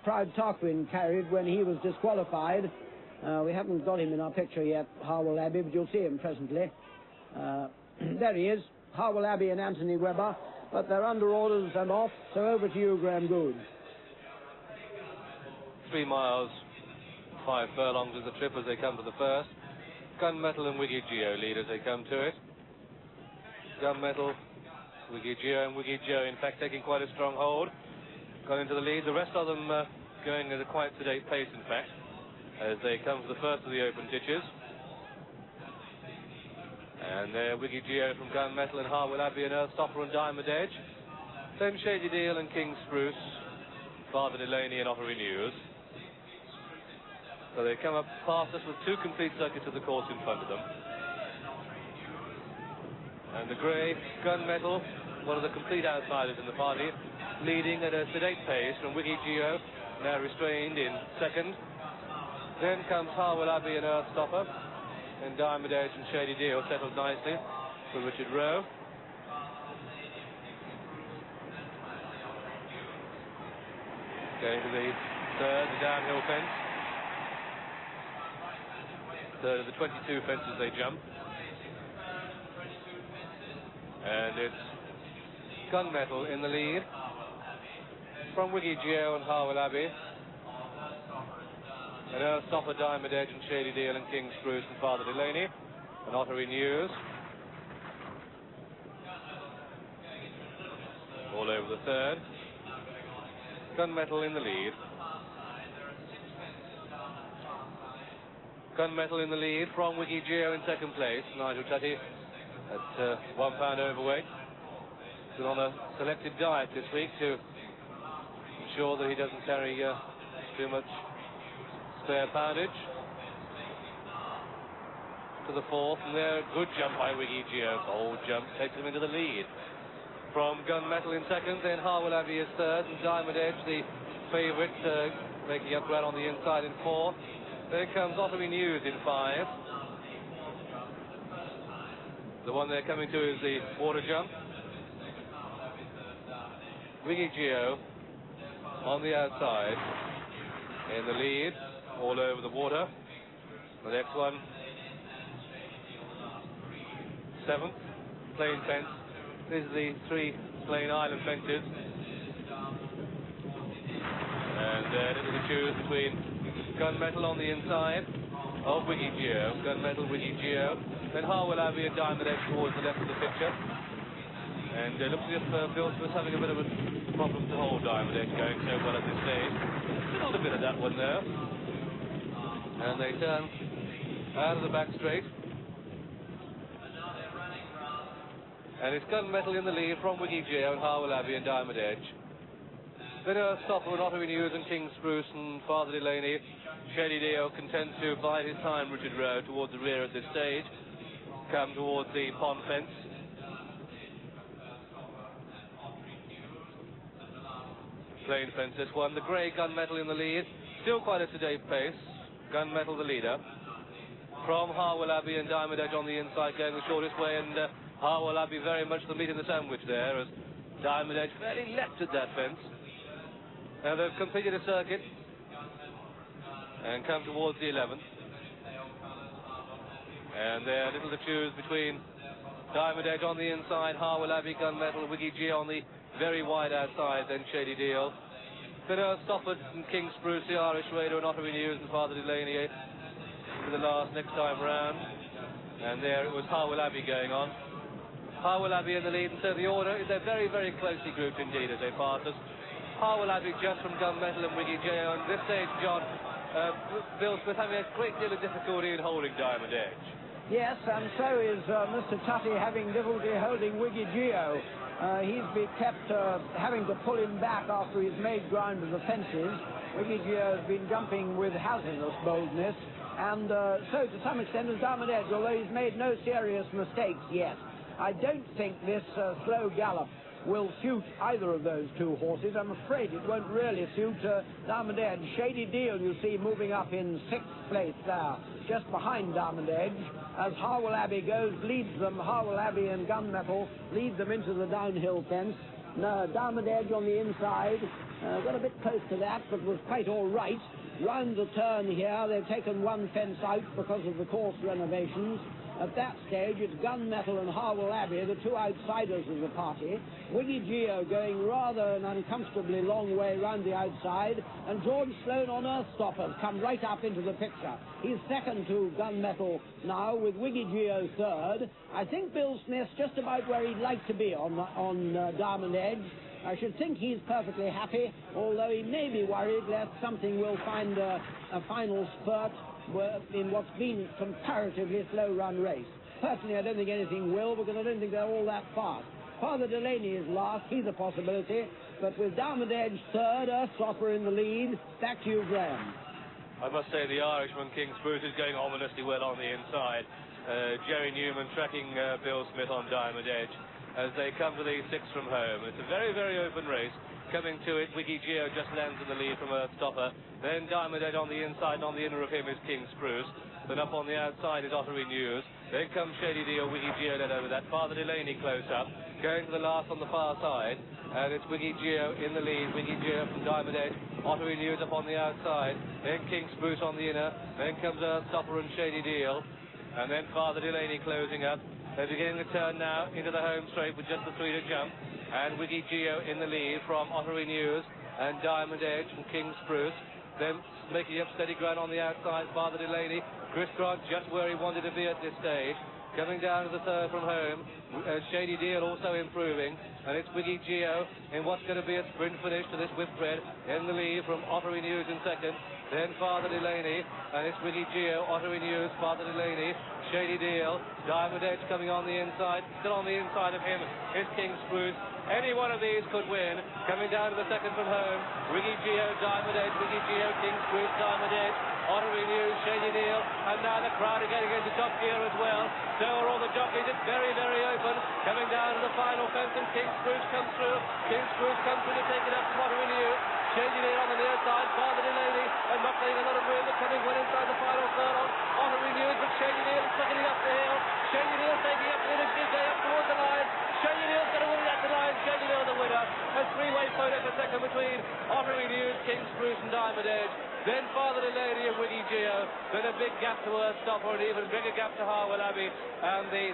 Proud Tarquin carried when he was disqualified. We haven't got him in our picture yet, Harwell Abbey, but you'll see him presently. There he is, Harwell Abbey and Anthony Webber, but they're under orders and off, so over to you, Graham Good. 3 miles, 5 furlongs is the trip as they come to the first. Gunmetal and Wiggy Geo lead as they come to it. Gunmetal, Wiggy Geo, and Wiggy Geo, in fact, taking quite a strong hold. Got into the lead. The rest of them going at a quite sedate pace, in fact, as they come to the first of the open ditches. And there, Wiggy Geo from Gunmetal and Harwell Abbey and Earthstopper and Diamond Edge. Then Shady Deal and King Spruce, Father Delaney and Ottery News. So they come up past us with 2 complete circuits of the course in front of them. And the grey, Gunmetal, one of the complete outsiders in the party, leading at a sedate pace from Wiggy Geo, now restrained in second. Then comes Harwell Abbey and Earthstopper, and Diamond Edge and Shady Deal settled nicely for Richard Rowe. Going to the third, the downhill fence. Third of the 22 fences they jump. And it's Gunmetal in the lead from Wiggy Geo and Harwell Abbey. And Earthstopper, Diamond Edge and Shady Deal and King Spruce and Father Delaney and Ottery News. All over the third. Gunmetal in the lead. Gunmetal in the lead from Wiggy Geo in second place. Nigel Tutty at 1 pound overweight. Been on a selected diet this week to ensure that he doesn't carry too much spare poundage. To the fourth, and there, good jump by Wiggy Geo. Bold jump, takes him into the lead. From Gunmetal in second, then Harwell Abbey is third, and Diamond Edge, the favourite, making up right on the inside in fourth. There comes Ottery News in 5. The one they're coming to is the water jump. Wiggy Geo on the outside in the lead, all over the water. The next one, 7th, plain fence. These are the 3 plain island fences. And it was a choose between Gunmetal on the inside of Wiggy Geo, Gunmetal, Wiggy Geo, then Harwell Abbey and Diamond Edge towards the left of the picture. And it looks as if Bill was having a bit of a problem to hold Diamond Edge going so well at this stage. Not a bit of that one there. And they turn out of the back straight. And it's Gunmetal in the lead from Wiggy Geo and Harwell Abbey and Diamond Edge. Then Earthstopper and Ottery News and King Spruce and Father Delaney. Shady Deal content to bide his time, Richard Rowe, towards the rear at this stage. Come towards the pond fence. Plain fence this one. The grey Gunmetal in the lead. Still quite a sedate pace. Gunmetal the leader. From Harwell Abbey and Diamond Edge on the inside going the shortest way, and Harwell Abbey very much the meat in the sandwich there as Diamond Edge fairly leapt at that fence. Now they've completed a circuit and come towards the 11th. And they're a little to choose between Diamond Edge on the inside, Harwell Abbey, Gunmetal, Wiggy Geo on the very wide outside, then Shady Deal. Then Earthstopper and King Spruce, the Irish Raider and Ottery News and Father Delaney for the last next time round. And there it was Harwell Abbey going on. Harwell Abbey in the lead, and so the order is they're very, very closely grouped indeed as they pass us. Harwell Abbey just from Gunmetal and Wiggy Geo, and this stage, John, Bill Smith having a great deal of difficulty in holding Diamond Edge. Yes, and so is Mr. Tutty having difficulty holding Wiggy Geo. He's been kept having to pull him back after he's made ground of the fences. Wiggy Geo has been jumping with hazardous boldness, and so to some extent is Diamond Edge, although he's made no serious mistakes yet. I don't think this slow gallop will suit either of those 2 horses. I'm afraid it won't really suit Diamond Edge. Shady Deal, you see, moving up in 6th place there, just behind Diamond Edge. As Harwell Abbey goes, leads them, Harwell Abbey and Gunmetal lead them into the downhill fence. Now, Diamond Edge on the inside, Got a bit close to that, but was quite all right. Round the turn here, they've taken one fence out because of the course renovations. At that stage, it's Gunmetal and Harwell Abbey, the two outsiders of the party. Wiggy Geo going rather an uncomfortably long way round the outside, and George Sloane on Earthstoppers come right up into the picture. He's second to Gunmetal now, with Wiggy Geo third. I think Bill Smith's just about where he'd like to be on Diamond Edge. I should think he's perfectly happy, although he may be worried that something will find a final spurt in what's been comparatively slow-run race. Personally, I don't think anything will, because I don't think they're all that fast. Father Delaney is last, he's a possibility, but with Diamond Edge third, Earthstopper in the lead. Back to you, Graham. I must say the Irishman, King Spruce, is going ominously well on the inside. Jerry Newman tracking Bill Smith on Diamond Edge as they come to the six from home. It's a very, very open race. Coming to it, Wiggy Geo just lands in the lead from Earthstopper. Then Diamond Edge on the inside, and on the inner of him is King Spruce. Then up on the outside is Ottery News. Then comes Shady Deal, Wiggy Geo then over that. Father Delaney close up, going to the last on the far side. And it's Wiggy Geo in the lead. Wiggy Geo from Diamond Edge. Ottery News up on the outside. Then King Spruce on the inner. Then comes Earthstopper and Shady Deal. And then Father Delaney closing up. They're beginning to turn now into the home straight with just the three to jump. And Wiggy Geo in the lead from Ottery News and Diamond Edge from King Spruce. Then making up steady ground on the outside, Father Delaney. Chris Grant just where he wanted to be at this stage. Coming down to the third from home. Shady Deal also improving. And it's Wiggy Geo in what's going to be a sprint finish to this Whitbread in the lead from Ottery News in second. Then Father Delaney. And it's Wiggy Geo, Ottery News, Father Delaney, Shady Deal. Diamond Edge coming on the inside. Still on the inside of him is King Spruce. Any one of these could win. Coming down to the second from home. Wiggy Geo, Diamond Edge, Wiggy Geo, King Spruce, Diamond Edge, Ottery News, Shady Deal, and now the crowd are getting into top gear as well. So are all the jockeys. It's very, very open. Coming down to the final fence, and King Spruce comes through. King Spruce comes through to take it up from Ottery News. Shady Deal on the near side. Father Delaney, and not getting a lot of room. They're coming well inside the final third on Ottery News, but Shady Deal is sucking up the hill. Shady Deal taking up the initiative day up towards the line. Shady Deal's going to win at the line. Shady Deal the winner. A three-way photo for second between Ottery News, King Spruce and Diamond Edge. Then Father Delaney and Wiggy Geo. Then a big gap to Earthstopper, and even bigger gap to Harwell Abbey. And the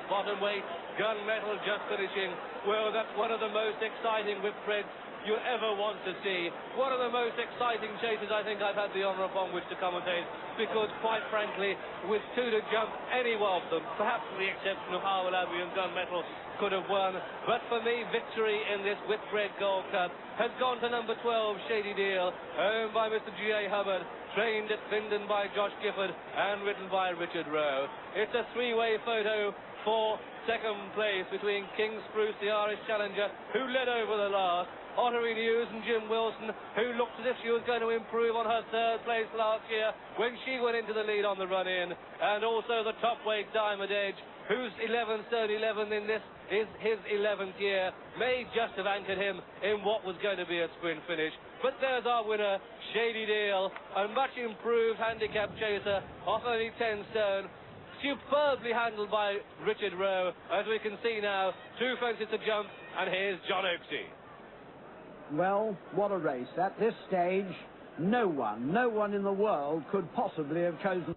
bottom weight Gunmetal just finishing. Well, that's one of the most exciting Whitbreads you'll ever want to see. One of the most exciting chases I think I've had the honour upon which to commentate, because quite frankly, with two to jump, any one of them, perhaps with the exception of Harwell Abbey and Gunmetal, could have won. But for me, victory in this Whitbread Gold Cup has gone to number 12, Shady Deal, owned by Mr. G.A. Hubbard, trained at Findon by Josh Gifford, and written by Richard Rowe. It's a three-way photo for second place between King Spruce, the Irish challenger, who led over the last, Ottery News and Jim Wilson, who looked as if she was going to improve on her third place last year when she went into the lead on the run-in, and also the top weight Diamond Edge, whose 11th third 11 in this is his 11th year, may just have anchored him in what was going to be a sprint finish. But there's our winner, Shady Deal, a much improved handicap chaser off only 10 stone. Superbly handled by Richard Rowe, as we can see now. Two fences to jump, and here's John Oaksey. Well, what a race. At this stage, no one in the world could possibly have chosen